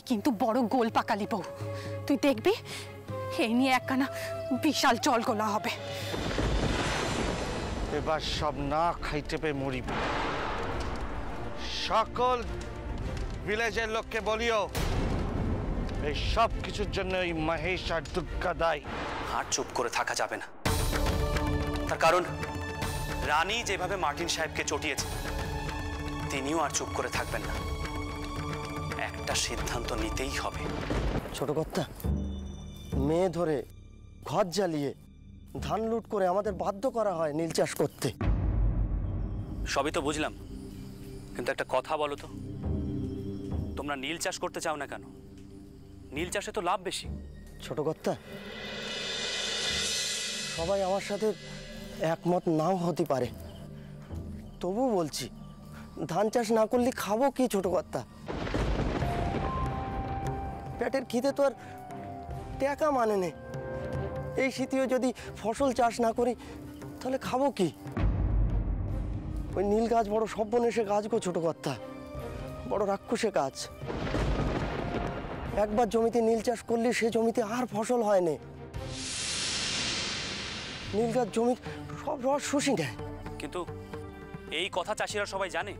কিন্তু বড় গোল পাকালি বউ, তুই দেখবি এই নিয়ে একখানা বিশাল জলগোলা হবে। এবার সব না খাইতে পেয়ে মরিব। সকল ভিলেজের লোককে বলিও এই সব কিছুর জন্য ওই মহেশ আর দুর্গা দায়ী। আর চুপ করে থাকা যাবে না, তার কারণ রানী যেভাবে মার্টিন সাহেবকে চটিয়েছে তিনিও আর চুপ করে থাকবেন না। একটা সিদ্ধান্ত নিতেই হবে। ছোট কর্তা, মেয়ে ধরে ঘর জ্বালিয়ে ধান লুট করে আমাদের বাধ্য করা হয় নীল চাষ করতে। সবই তো বুঝলাম, কিন্তু একটা কথা বলো তো, তোমরা নীল চাষ করতে চাও না কেন? নীল চাষে তো লাভ বেশি। ছোট কর্তা, সবাই আমার সাথে একমত নাও হতে পারে, তবু বলছি ধান চাষ না করলে খাবো কি ছোট কর্তা? পেটের খিদে তো আর টাকা মানে নেই। এই শীতেও যদি ফসল চাষ না করি তাহলে খাবো কি? ওই নীল গাছ বড় সর্বনেশে গাছ গো ছোট কর্তা, বড় রাক্ষসে গাছ। একবার জমিতে নীল চাষ করলে সে জমিতে আর ফসল হয় না। নীল গাছ জমির সব রস শুষি নেয়। কিন্তু এই কথা চাষিরা সবাই জানে।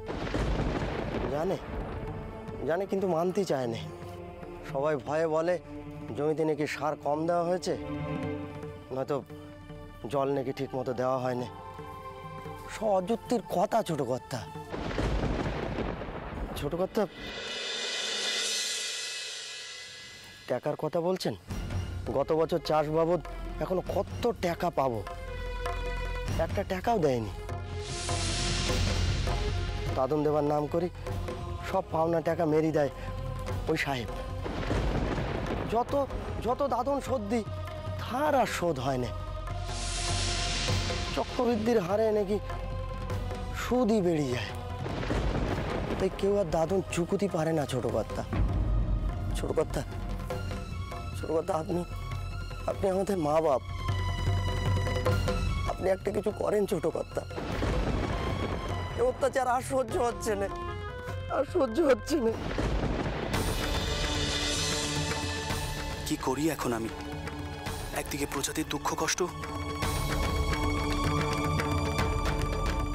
জানে জানে কিন্তু মানতে চায় না। সবাই ভয়ে বলে জমিতে নাকি সার কম দেওয়া হয়েছে, নয়তো জল নাকি ঠিক মতো দেওয়া হয়নি। সব অযুক্তির কথা ছোট কর্তা। ছোট কর্তা, টাকার কথা বলছেন, গত বছর চাষ বাবদ এখনো কত টাকা পাবো, একটা টাকাও দেয়নি। দাদন দেবার নাম করি সব পাওনা টাকা মেরি দেয় ওই সাহেব। যত যত দাদন শোধ দিই তার আর শোধ হয় না। চক্রবৃদ্ধির হারে নাকি সুদই বেড়ে যায়, তাই কেউ আর দাদন চুকুতি পারে না ছোট কর্তা। ছোট কর্তা, ছোট কর্তা, আপনি আমাদের মা বাপ, আপনি একটা কিছু করেন ছোট কর্তা। অত্যাচার আর সহ্য হচ্ছে না, আর সহ্য হচ্ছে না। কি করি এখন আমি? একদিকে প্রজাতির দুঃখ কষ্ট,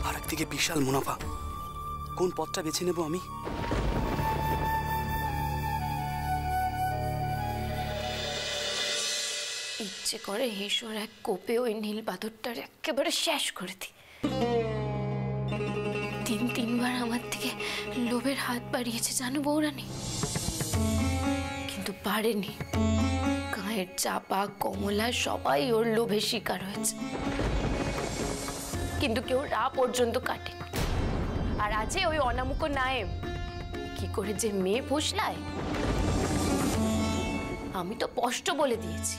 আর একদিকে বিশাল মুনাফা। কোন পথটা বেছে নেব আমি? ইচ্ছে করে ঈশ্বর এক কোপে ওই নীল পাথরটার একেবারে শেষ করে দিই। তিনবার আমার থেকে লোভের হাত বাড়িয়েছে জানো বৌরানী, কিন্তু পারেনি। গায়ের চাপা কমলা সবাই ওর লোভের শিকার হয়েছে, কিন্তু কেউ রা পর্যন্ত কাটে। আর আছে ওই অনামুখ নায়েব, কি করে যে মেয়ে ফুসলায়। আমি তো স্পষ্ট বলে দিয়েছি,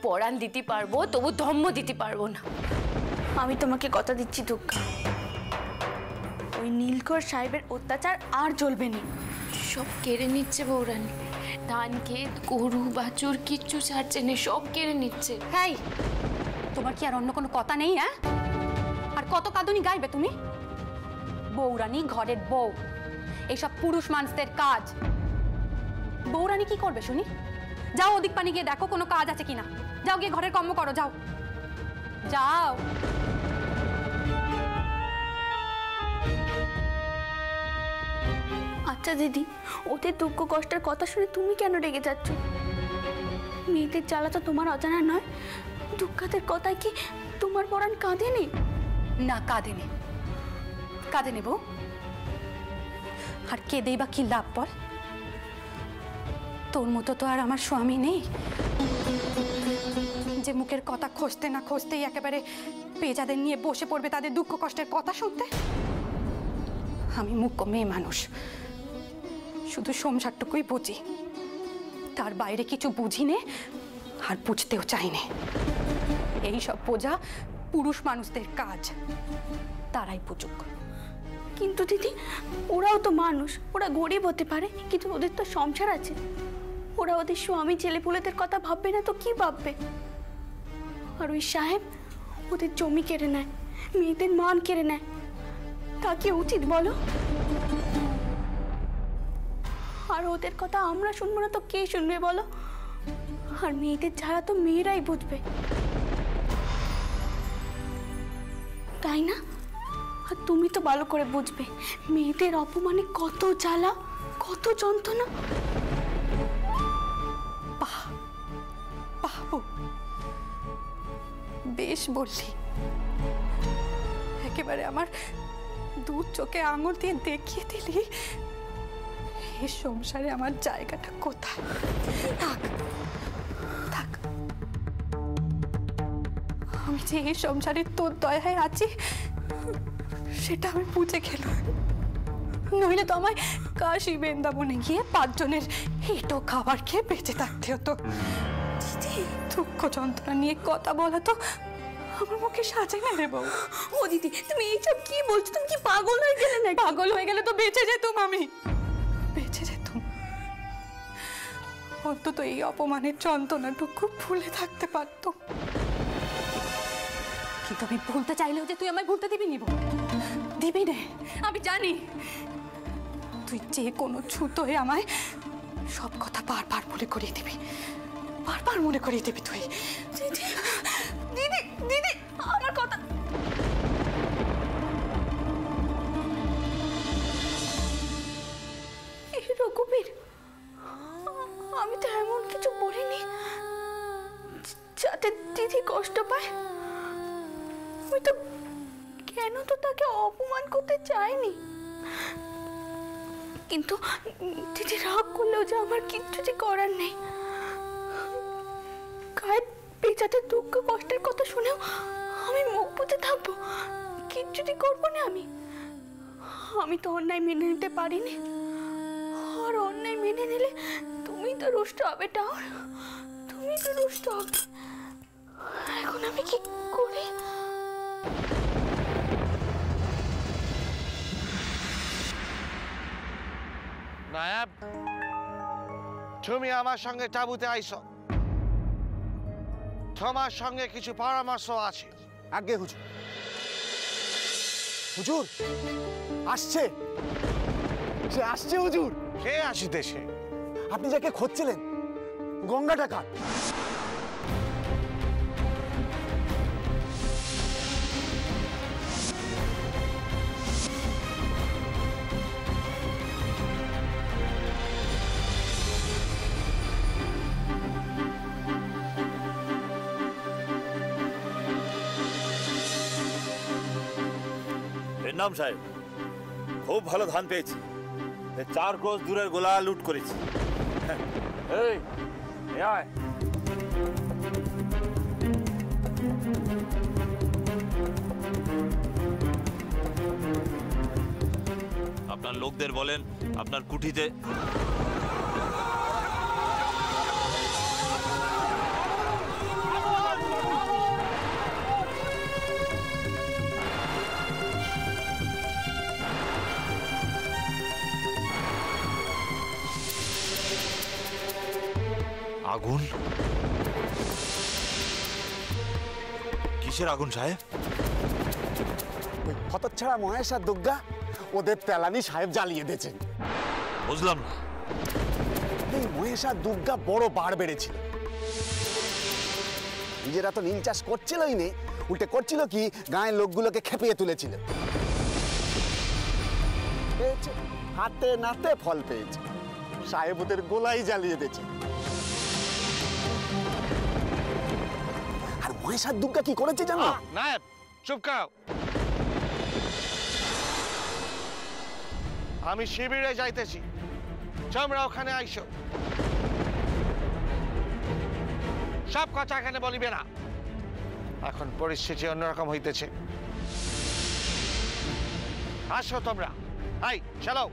পরাণ দিতে পারবো তবু ধম্ম দিতে পারবো না। আমি তোমাকে কথা দিচ্ছি দুর্গা, ওই নীলকর সাহেবের অত্যাচার আর চলবে না। সব কেড়ে নিচ্ছে বৌরানী, ধান ক্ষেত গরু বাছুর কিচ্ছু ছাড়ছে না, সব কেড়ে নিচ্ছে। হ্যাঁ, তোমার কি আর অন্য কোনো কথা নেই? হ্যাঁ, আর কত কাঁদুনি গাইবে তুমি? বৌরানী ঘরের বউ, এইসব পুরুষ মানুষদের কাজ। বৌরানী কি করবে শুনি? যাও ওদিক পানি গিয়ে দেখো কোনো কাজ আছে কিনা। যাও গিয়ে ঘরের কর্ম করো, যাও যাও। আচ্ছা দিদি, ওদের দুঃখ কষ্টের কথা শুনে তুমি কেন রেগে যাচ্ছ? মেয়েদের জ্বালা তো তোমার অজানা নয়। দুঃখাতের কথায় কি তোমার পরাণ কাঁদেনি? না, কাঁদেনি, কাঁদে নেব। আর কেঁদেই বা কি লাভ বল? তোর মতো তো আর আমার স্বামী নেই যে মুখের কথা খসতে না খসতেই একেবারে পেজাদের নিয়ে বসে পড়বে তাদের দুঃখ কষ্টের কথা শুনতে। আমি মুখ্য মেয়ে মানুষ, শুধু সংসারটুকুই বুঝি, তার বাইরে কিছু বুঝি নে, আর বুঝতেও চাই নে। এই সব বোঝা পুরুষ মানুষদের কাজ, তারাই বুঝুক। কিন্তু দিদি, ওরাও তো মানুষ, ওরা গরিব হতে পারে, কিন্তু ওদের তো সংসার আছে। ওরা ওদের স্বামী ছেলেপুলেদের কথা ভাববে না তো কি ভাববে? আর ওই সাহেব ওদের জমি কেড়ে নেয়, মেয়েদের মান কেড়ে নেয়, তা কি উচিত বলো? আর ওদের কথা আমরা শুনবো না তো কে শুনবে বলো? আর মেয়েদের জ্বালা তো মেয়েরাই বুঝবে, তাই না? আর তুমি তো ভালো করে বুঝবে মেয়েদের অপমানে কত জ্বালা, কত যন্ত্রণা। বাবু, বেশ বললি, একেবারে আমার দু চোখে আঙুল দিয়ে দেখিয়ে দিলি এই সংসারে আমার জায়গাটা কোথায়। থাক থাক, আমি যে এই সংসারে তোর দয়ায় আছি সেটা আমি বুঝে গেলাম। নইলে তো আমায় কাশি বৃন্দাবনে গিয়ে 5 জনের হেঁটো খাবার খেয়ে বেঁচে থাকতে হতো। দুঃখ যন্ত্রণা নিয়ে কথা বলা তো আমার মুখে সাজে না রে বউ। ও দিদি, তুমি এইসব কি বলছো? তুমি কি পাগল হয়ে গেলে না? পাগল হয়ে গেলে তো বেঁচে যেতুম, আমি বেঁচে যেতুম। অন্তত এই অপমানের যন্ত্রণাটুকু ভুলে থাকতে পারতো। কিন্তু আমি ভুলতে চাইলেও যে তুই আমায় ভুলতে দিবি নি, দিবি রে। আমি জানি তুই যে কোনো ছুতোয় আমায় সব কথা বারবার মনে করিয়ে দিবি, বারবার মনে করিয়ে দিবি তুই। দিদি দিদি দিদি, আমার কথা রঘুবীর, আমি তো এমন কিছু বলিনি যাতে দিদি কষ্ট পায়। আমি তো কেন তো তাকে অপমান করতে চাইনি, কিন্তু দিদি রাগ করলেও যে আমার কিচ্ছু যে করার নেই। গায়ে পেঁচাতে দুঃখ কষ্টের কথা শুনেও আমি মুখ বুজে থাকবো, কিচ্ছুটি করবো না। আমি তো অন্যায় মেনে নিতে পারিনি, আর অন্যায় মেনে নিলে তুমি তো রুষ্ট হবে। টাওর, তুমি তো রুষ্ট হবে। এখন আমি কি করি? নায়াব, তুমি আমার সঙ্গে তাঁবুতে আইছো, তোমার সঙ্গে কিছু পরামর্শ আছে। আগে হুজুর, হুজুর আসছে, সে আসছে হুজুর। কে আসিতেছে? আপনি যাকে খুঁজছিলেন, গঙ্গাটা কার? নাম সাহেব, খুব ভালো ধান পেয়েছি। 4 ক্রোশ দূরের গোলা লুট করেছি। এই আয়। আপনার লোকদের বলেন আপনার কুঠিতে আগুন। কিসের আগুন সাহেব? ওই হতচ্ছাড়া মহেশ আর দুর্গা ওদের তেলানি সাহেব জ্বালিয়ে দিয়েছেন। বুঝলাম না। এই মহেশ আর দুর্গা বড় বার বেড়েছিল, নিজেরা তো নীল চাষ করছিলই নেই, উল্টে করছিল কি গায়ের লোকগুলোকে খেপিয়ে তুলেছিল। পেয়েছে, হাতে নাতে ফল পেয়েছে, সাহেব ওদের গোলাই জ্বালিয়ে দিয়েছে। আর মহেশ আর দুর্গা কি করেছে জানো? নায়েব, চুপ করো। আমি শিবিরে যাইতেছি, তোমরা ওখানে আইসো। সব কথা এখানে বলিবে না, এখন পরিস্থিতি অন্যরকম হইতেছে। আসো তোমরা, আই চলো।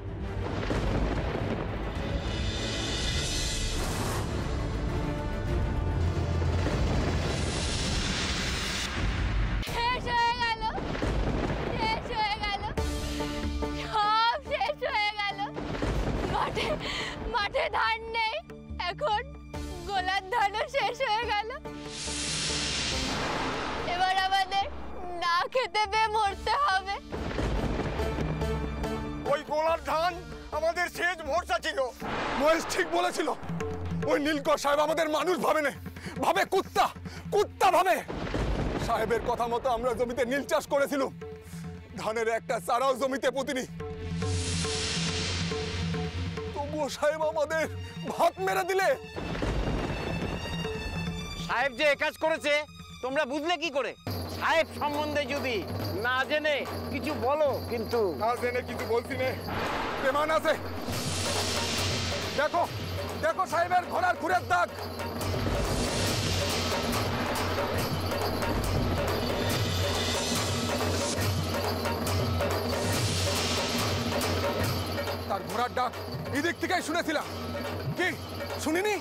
শেষ হয়ে গেল, শেষ হয়ে গেল, সব শেষ হয়ে গেল। মাঠে মাঠে ধান নেই, এখন গোলার ধানও শেষ হয়ে গেল। এবার আমাদের না খেতে পেয়ে মরতে হবে। ওই গোলার ধান আমাদের শেষ ভরসা ছিল। মহেশ ঠিক বলেছিল, ওই নীলকর সাহেব আমাদের মানুষ ভাবে না, ভাবে কুত্তা, কুত্তা ভাবে। সাহেবের কথা মতো আমরা জমিতে নীল চাষ করেছিলাম, ধানের একটা চারাও জমিতে পুঁতিনি, তবুও সাহেব আমাদের ভাত মেরে দিলে। সাহেব যে কাজ করেছে তোমরা বুঝলে কি করে? সাহেব সম্বন্ধে যদি না জেনে কিছু বলো, কিন্তু না জেনে কিছু বলছি না, প্রমাণ আছে। দেখো দেখো সাহেবের ঘোড়ার খুরের দাগ। তার ঘোড়ার ডাক এদিক থেকেই শুনেছিলাম। কি শুনিনি?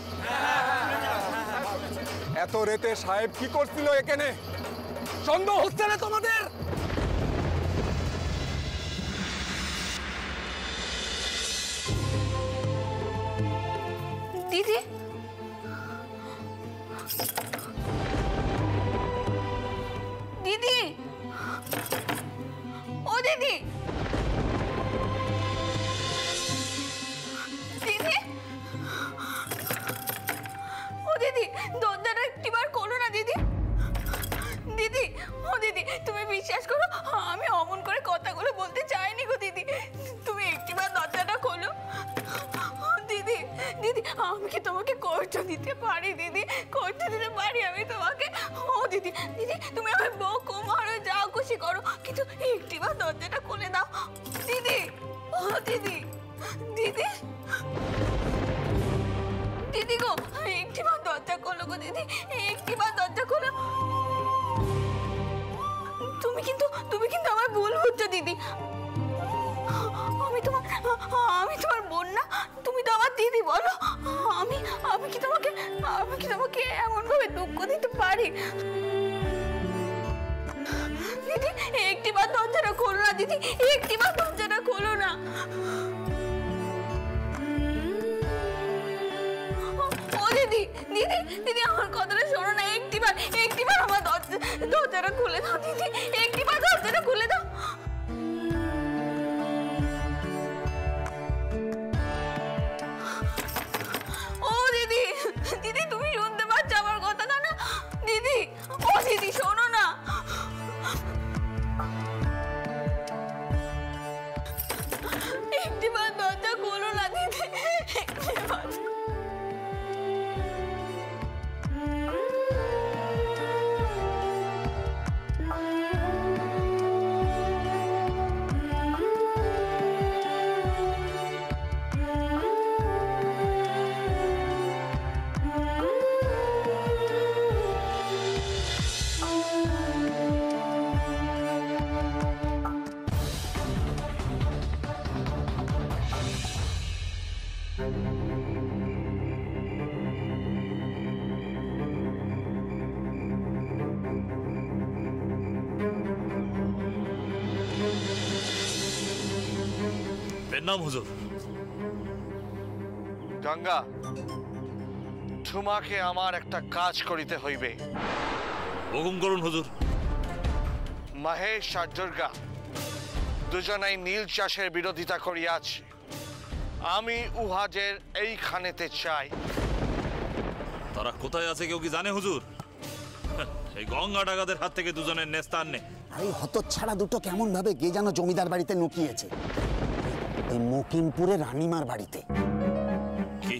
এত রেতে সাহেব কি করছিল এখানে? সন্দেহ হচ্ছে না তোমাদের? দিদি, দিদি, ও দিদি, দিদি, ও দিদি, দরজাটা একটিবার খোলো না দিদি। দিদি, ও দিদি, তুমি বিশ্বাস করো আমি অমন করে কথাগুলো বলতে চাইনি গো দিদি, তুমি একটিবার দরজাটা খোলো। দিদি, দিদি, আমি কি তোমাকে কষ্ট দিতে পারি দিদি? কষ্ট দিতে পারি আমি তোমাকে? ও দিদি, দিদি, তুমি আমার বকো, মারো, যা খুশি করো, কিন্তু একটিবার দরজাটা খুলে দাও দিদি। ও দিদি, দিদি, দিদি গো, একটিবার দরজা খোলো গো দিদি, একটিবার দরজা খোলো। তুমি কিন্তু আমার ভুল বুঝছো দিদি। আমি তোমার বোন না, তুমি তো আমার দিদি, বলো। আমি কি তোমাকে এমন ভাবে দুঃখ দিতে পারি? দিদি, একটিবার দরজাটা খোলো না দিদি, একটিবার দরজাটা খোলো না। ও দিদি, দিদি, দিদি, আমার কথাটা শোনো না, একটিবার আমার দরজাটা খুলে দাও দিদি, একটিবার দরজাটা খুলে দাও। ও দিদি, দিদি, তুমি শুনতে পাচ্ছ আমার কথাটা না দিদি? ও দিদি, শোনো না। একটিবার দরজা খোলো না দিদি, একটিবার। নাম হুজুর। গঙ্গা, তোমাকে আমার একটা কাজ করিতে হইবে। হুকুম করুন হুজুর। মহেশ আর দুর্গা দুজনেই নীল চাষের বিরোধিতা করিয়াছে, আমি উহাদের এইখানেতে চাই। তারা কোথায় আছে কেউ কি জানে হুজুর? এই গঙ্গা ডাকাতের হাত থেকে দুজনের নেস্তার নেই। আর এই হতচ্ছাড়া দুটো কেমন ভাবে গে যেন জমিদার বাড়িতে লুকিয়েছে, এই মকিমপুরে রানীমার বাড়িতে। কি?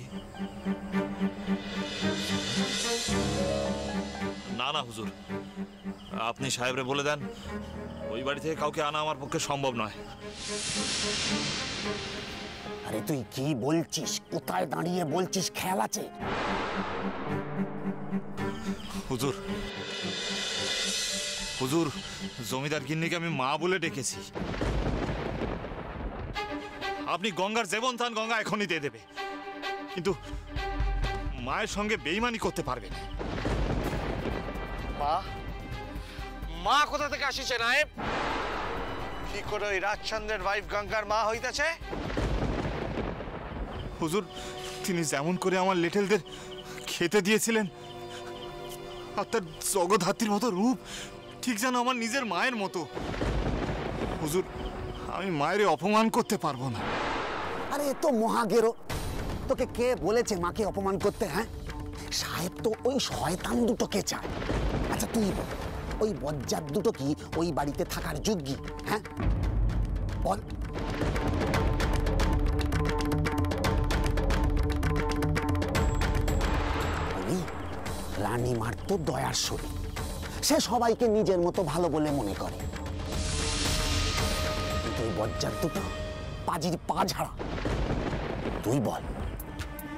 না না হুজুর, আপনি সাহেবরে বলে দেন ওই বাড়ি থেকে কাউকে আনা আমার পক্ষে সম্ভব নয়। আরে তুই কি বলছিস? কোথায় দাঁড়িয়ে বলছিস? খেয়াল আছে? হুজুর, হুজুর, জমিদার গিন্নিকে আমি মা বলে ডেকেছি। আপনি গঙ্গার জীবন থান, গঙ্গা এখনই দিয়ে দেবে, কিন্তু মায়ের সঙ্গে বেইমানি করতে পারবে না। মা? মা কোথা থেকে আসিছে নায়েব? কি করে ওই রাজচন্দ্রের ওয়াইফ গঙ্গার মা হইতেছে? হুজুর, তিনি যেমন করে আমার লিটলদের খেতে দিয়েছিলেন, আর তার জগদ্ধাত্রীর মতো রূপ ঠিক যেন আমার নিজের মায়ের মতো। হুজুর, আমি মায়ের অপমান করতে পারবো না। আরে এ তো মহাগেরো, তোকে কে বলেছে মাকে অপমান করতে? হ্যাঁ, সাহেব তো ওই শয়তান দুটোকে চায়। আচ্ছা তুই বল, ওই বজ্জাত দুটো কি ওই বাড়িতে থাকার যোগ্যী? হ্যাঁ বল। রানীমার তো দয়ার শরীর, সে সবাইকে নিজের মতো ভালো বলে মনে করে, কিন্তু ওই বজ্জাত দুটো পাজির পা ঝাড়া। তুই বল,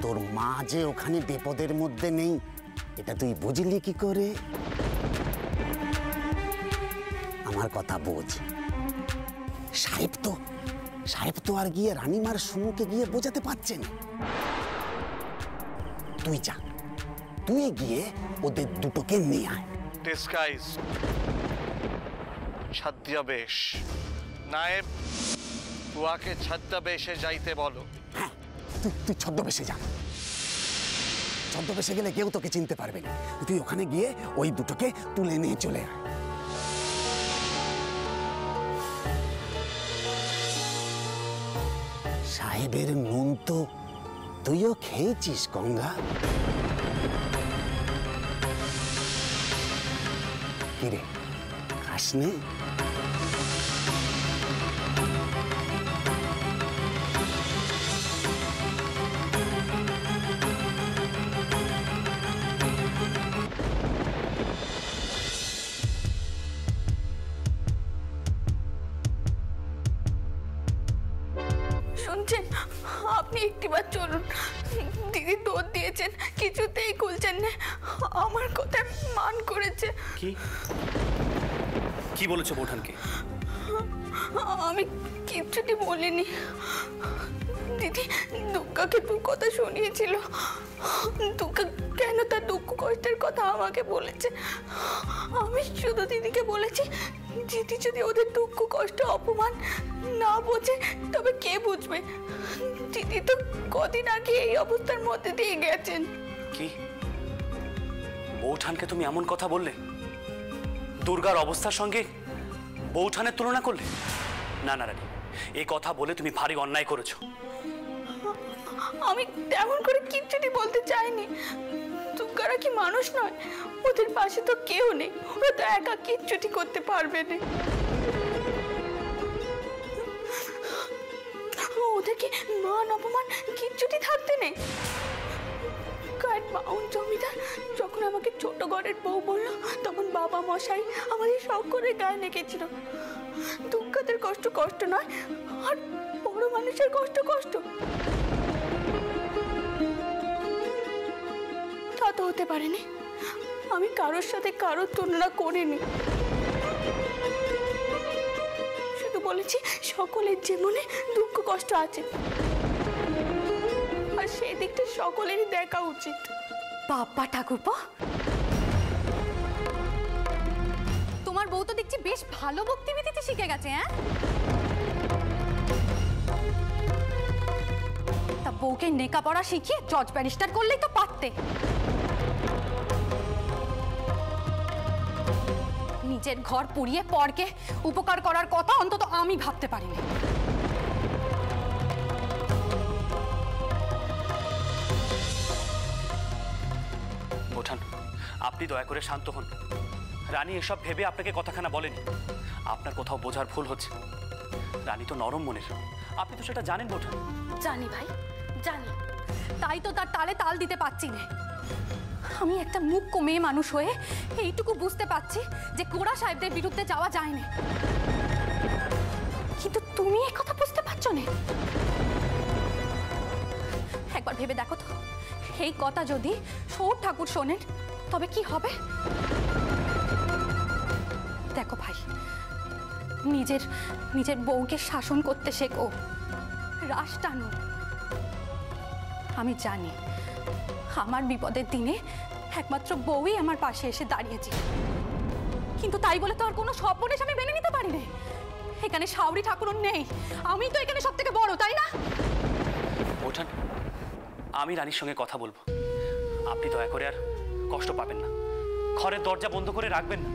তোর মা যে ওখানে বিপদের মধ্যে নেই এটা তুই বুঝলি কি করে? আমার কথা বোঝ। সাহেব তো আর গিয়ে রানীমার সুমুকে গিয়ে বোঝাতে পারছেন। তুই যা, তুই গিয়ে ওদের দুটোকে নিয়ে আয়। ডিসগাইজ, ছদ্মবেশ। নায়েব, উহাকে ছদ্মবেশে যাইতে বলো। হ্যাঁ, তুই ছদ্মবেশে যা। ছদ্মবেশে গেলে কেউ তোকে চিনতে পারবে না। তুই ওখানে গিয়ে ওই দুটোকে তুলে নিয়ে চলে আয়। সাহেবের নুন তো তুইও খেয়েছিস গঙ্গা। কিরে, খাসনে? শুনছেন, আপনি একটিবার চলুন। দিদি দৌড় দিয়েছেন, কিছুতেই খুলছেন না। আমার কথা মান করেছে। কি কি বলেছো বৌঠানকে? আমি কিচ্ছুটি বলিনি। দিদি দুর্গাকে দু কথা শুনিয়েছিল। দুর্গা কেন তার দুঃখ কষ্টের কথা আমাকে বলেছে। আমি শুধু দিদিকে বলেছি, দিদি যদি ওদের দুঃখ কষ্ট অপমান না বোঝে তবে কে বুঝবে। দিদি তো কদিন আগে এই অবস্থার মধ্যে দিয়ে গেছেন। কি বৌঠানকে তুমি এমন কথা বললে? দুর্গার অবস্থার সঙ্গে বৌঠানের তুলনা করলে? না না রানী, এই কথা বলে তুমি ভারী অন্যায় করেছো। আমি তেমন করে কিচ্ছুটি বলতে চাইনি। দুর্গারা কি মানুষ নয়? ওদের পাশে তো কেউ নেই, ওরা তো একা কিচ্ছুটি করতে পারবে না। ওদেরকে মান অপমান কিচ্ছুটি থাকতে নেই। জমিদার যখন আমাকে ছোট ঘরের বউ বললো, তখন বাবা মশাই আমাদের সকলের গায়ে লেগেছিল। দুর্গাদের কষ্ট কষ্ট নয়, আর বড় মানুষের কষ্ট কষ্ট। তা তো হতে পারেনি। আমি কারোর সাথে কারোর তুলনা করিনি। শুধু বলেছি সকলের জীবনে দুঃখ কষ্ট আছে, আর সেই দিকটা সকলেরই দেখা উচিত। বাবা ঠাকুরপো, তোমার বউ তো দেখছি বেশ ভালো বক্তব্য দিতে শিখে গেছে। হ্যাঁ, তা বউকে নেকাপড়া শিখিয়ে জজ ব্যারিস্টার করলেই তো পারতে। নিজের ঘর পুড়িয়ে পরকে উপকার করার কথা অন্তত আমি ভাবতে পারিনি। বৌঠান, আপনি দয়া করে শান্ত হন। রানী এসব ভেবে আপনাকে কথাখানা বলেনি। আপনার কোথাও বোঝার ভুল হচ্ছে। রানী তো নরম মনের, আপনি তো সেটা জানেন বৌঠান। জানি ভাই, জানি। তাই তো তার তালে তাল দিতে পারছি না। আমি একটা মুখ্য মেয়ে মানুষ হয়ে এইটুকু বুঝতে পারছি যে কোড়া সাহেবদের বিরুদ্ধে যাওয়া যায় না, কিন্তু তুমি এই কথা বুঝতে পারছো না। একবার ভেবে দেখো তো, এই কথা যদি সৌর ঠাকুর শোনেন তবে কি হবে? দেখো ভাই, নিজের বউকে শাসন করতে শেখো, রাশ টানো। আমি জানি আমার বিপদের দিনে একমাত্র বউই আমার পাশে এসে দাঁড়িয়েছে, কিন্তু তাই বলে তো আর কোনো সপনেশ আমি মেনে নিতে পারি না। এখানে শাওরি ঠাকুরন নেই, আমি তো এখানে সব থেকে বড়, তাই না? ওঠান, আমি রানীর সঙ্গে কথা বলবো। আপনি দয়া করে আর কষ্ট পাবেন না, ঘরের দরজা বন্ধ করে রাখবেন না।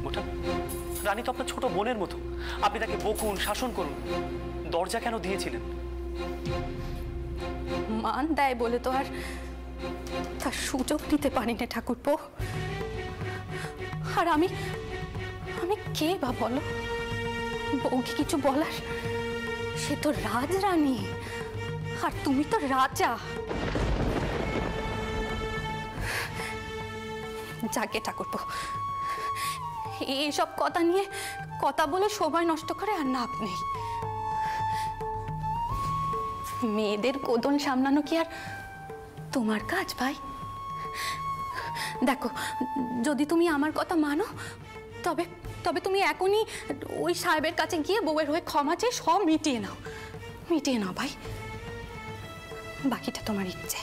ওঠান, রানী তো আপনার ছোট বোনের মতো, আপনি তাকে বকুন, শাসন করুন। দরজা কেন দিয়েছিলেন মান দেয় বলে তো আর তার সুযোগ নিতে পারি না ঠাকুরপো। আর আমি কে বা বলো? বউকে কিছু বলার? সে তো রাজরানী, আর তুমি তো রাজা। যাকে ঠাকুরপো, এইসব কথা নিয়ে কথা বলে সময় নষ্ট করে আর লাভ নেই। মেয়েদের কোদন সামলানো কি আর তোমার কাজ ভাই? দেখো, যদি তুমি আমার কথা মানো তবে তবে তুমি এখনই ওই সাহেবের কাছে গিয়ে বউয়ের হয়ে ক্ষমা চেয়ে সব মিটিয়ে নাও ভাই। বাকিটা তোমার ইচ্ছে।